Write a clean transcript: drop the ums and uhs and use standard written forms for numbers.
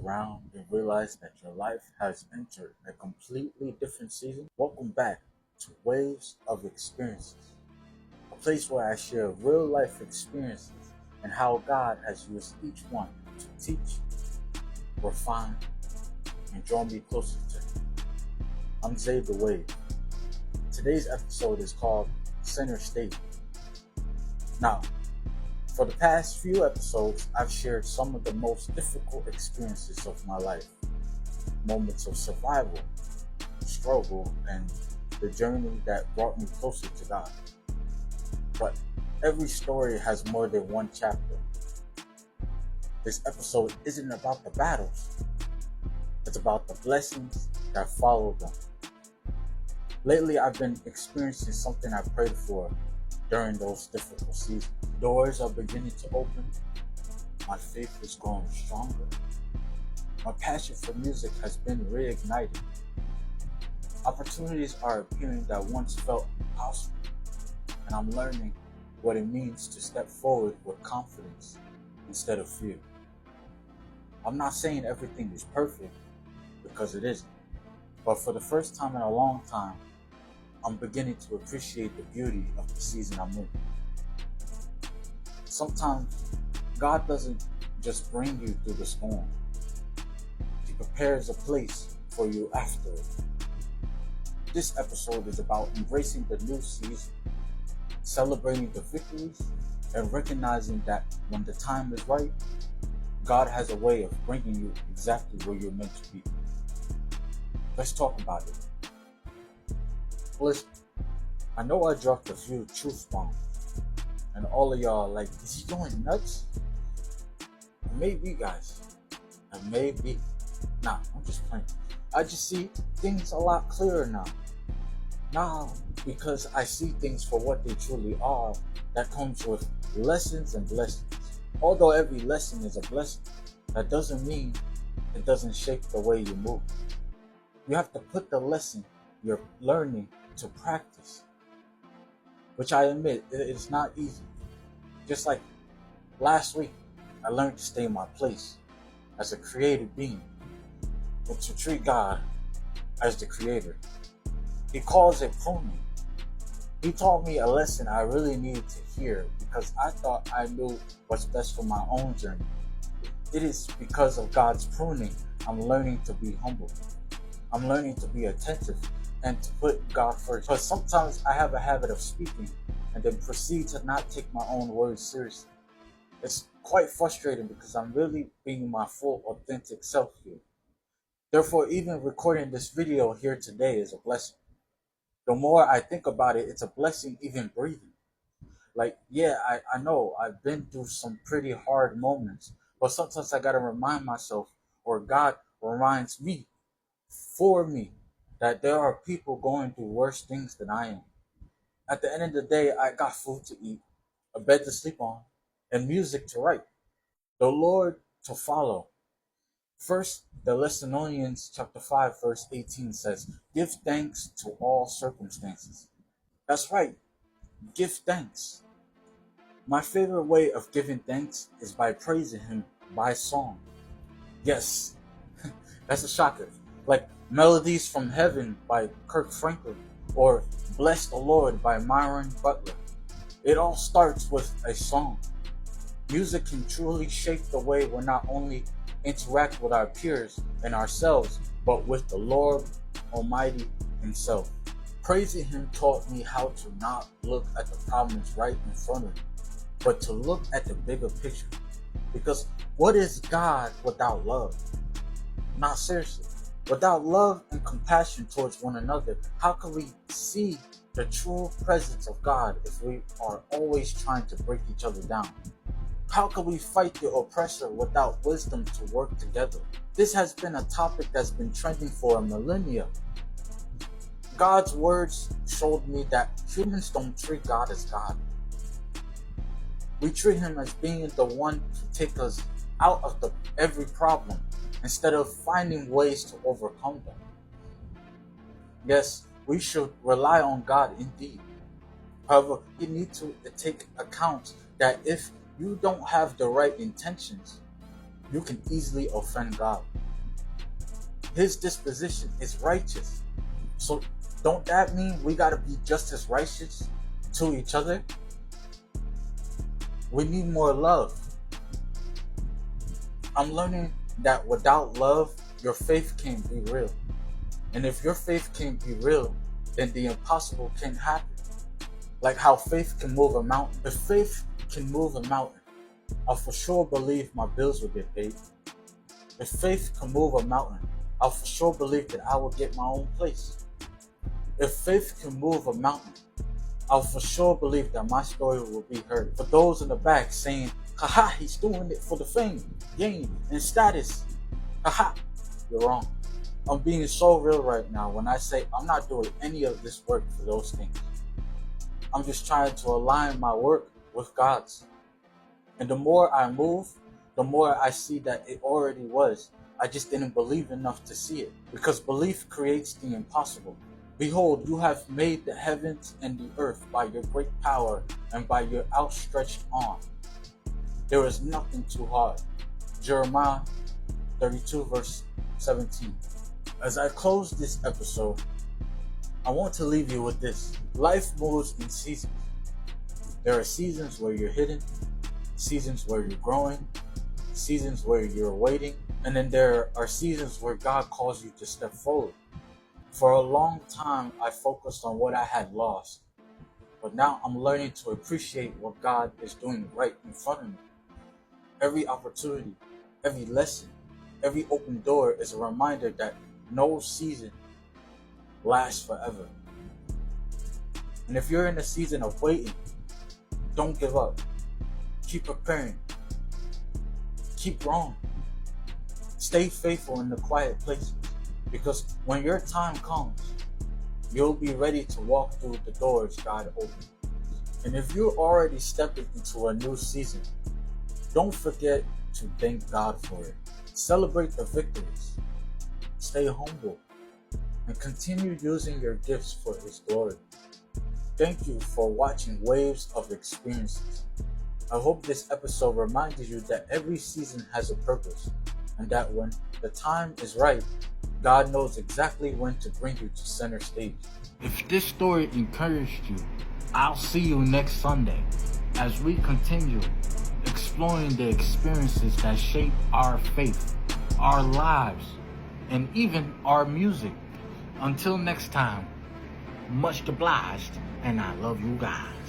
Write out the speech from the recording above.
around and realize that your life has entered a completely different season? Welcome back to Waves of Experiences, a place where I share real life experiences and how God has used each one to teach, refine, and draw me closer to Him. I'm Zay the Wave. Today's episode is called Center Stage. Now, for the past few episodes, I've shared some of the most difficult experiences of my life, moments of survival, struggle, and the journey that brought me closer to God. But every story has more than one chapter. This episode isn't about the battles, it's about the blessings that follow them. Lately, I've been experiencing something I prayed for during those difficult seasons. Doors are beginning to open. My faith is growing stronger. My passion for music has been reignited. Opportunities are appearing that once felt impossible, and I'm learning what it means to step forward with confidence instead of fear. I'm not saying everything is perfect, because it isn't, but for the first time in a long time, I'm beginning to appreciate the beauty of the season I'm in. Sometimes God doesn't just bring you through the storm. He prepares a place for you after it. This episode is about embracing the new season, celebrating the victories, and recognizing that when the time is right, God has a way of bringing you exactly where you're meant to be. Let's talk about it. Listen, I know I dropped a few truth bombs, and all of y'all are like, is he going nuts? Maybe, guys. And maybe. Nah, I'm just playing. I just see things a lot clearer now. Now, because I see things for what they truly are, that comes with lessons and blessings. Although every lesson is a blessing, that doesn't mean it doesn't shape the way you move. You have to put the lesson you're learning to practice, which I admit it's not easy. Just like last week, I learned to stay in my place as a creative being and to treat God as the creator. He calls it pruning. He taught me a lesson I really needed to hear because I thought I knew what's best for my own journey. It is because of God's pruning I'm learning to be humble. I'm learning to be attentive and to put God first. Because sometimes I have a habit of speaking and then proceed to not take my own words seriously. It's quite frustrating because I'm really being my full authentic self here. Therefore, even recording this video here today is a blessing. The more I think about it, it's a blessing even breathing. Like, yeah, I know I've been through some pretty hard moments, but sometimes I gotta remind myself, or God reminds me, for me, that there are people going through worse things than I am. At the end of the day, I got food to eat, a bed to sleep on, and music to write, the Lord to follow. First Thessalonians chapter 5 verse 18 says, give thanks to all circumstances. That's right, give thanks. My favorite way of giving thanks is by praising Him by song. Yes, that's a shocker. Like Melodies from Heaven by Kirk Franklin or Bless the Lord by Myron Butler. It all starts with a song. Music can truly shape the way we not only interact with our peers and ourselves, but with the Lord Almighty Himself. Praising Him taught me how to not look at the problems right in front of me, but to look at the bigger picture. Because what is God without love? Not seriously. Without love and compassion towards one another, how can we see the true presence of God if we are always trying to break each other down? How can we fight the oppressor without wisdom to work together? This has been a topic that's been trending for a millennia. God's words showed me that humans don't treat God as God. We treat Him as being the one to take us out of every problem instead of finding ways to overcome them. Yes, we should rely on God indeed. However, you need to take account that if you don't have the right intentions, you can easily offend God. His disposition is righteous. So don't that mean we gotta be just as righteous to each other? We need more love. I'm learning that without love, your faith can't be real. And if your faith can't be real, then the impossible can't happen. Like how faith can move a mountain. If faith can move a mountain, I'll for sure believe my bills will get paid. If faith can move a mountain, I'll for sure believe that I will get my own place. If faith can move a mountain, I'll for sure believe that my story will be heard. For those in the back saying, haha, he's doing it for the fame, gain, and status. Haha, you're wrong. I'm being so real right now when I say I'm not doing any of this work for those things. I'm just trying to align my work with God's. And the more I move, the more I see that it already was. I just didn't believe enough to see it. Because belief creates the impossible. Behold, you have made the heavens and the earth by your great power and by your outstretched arm. There is nothing too hard. Jeremiah 32 verse 17. As I close this episode, I want to leave you with this. Life moves in seasons. There are seasons where you're hidden, seasons where you're growing, seasons where you're waiting, and then there are seasons where God calls you to step forward. For a long time, I focused on what I had lost, but now I'm learning to appreciate what God is doing right in front of me. Every opportunity, every lesson, every open door is a reminder that no season lasts forever. And if you're in a season of waiting, don't give up. Keep preparing. Keep growing. Stay faithful in the quiet places. Because when your time comes, you'll be ready to walk through the doors God opened. And if you're already stepping into a new season, don't forget to thank God for it. Celebrate the victories. Stay humble. And continue using your gifts for His glory. Thank you for watching Waves of Experiences. I hope this episode reminded you that every season has a purpose, and that when the time is right, God knows exactly when to bring you to center stage. If this story encouraged you, I'll see you next Sunday as we continue exploring the experiences that shape our faith, our lives, and even our music. Until next time, much obliged, and I love you guys.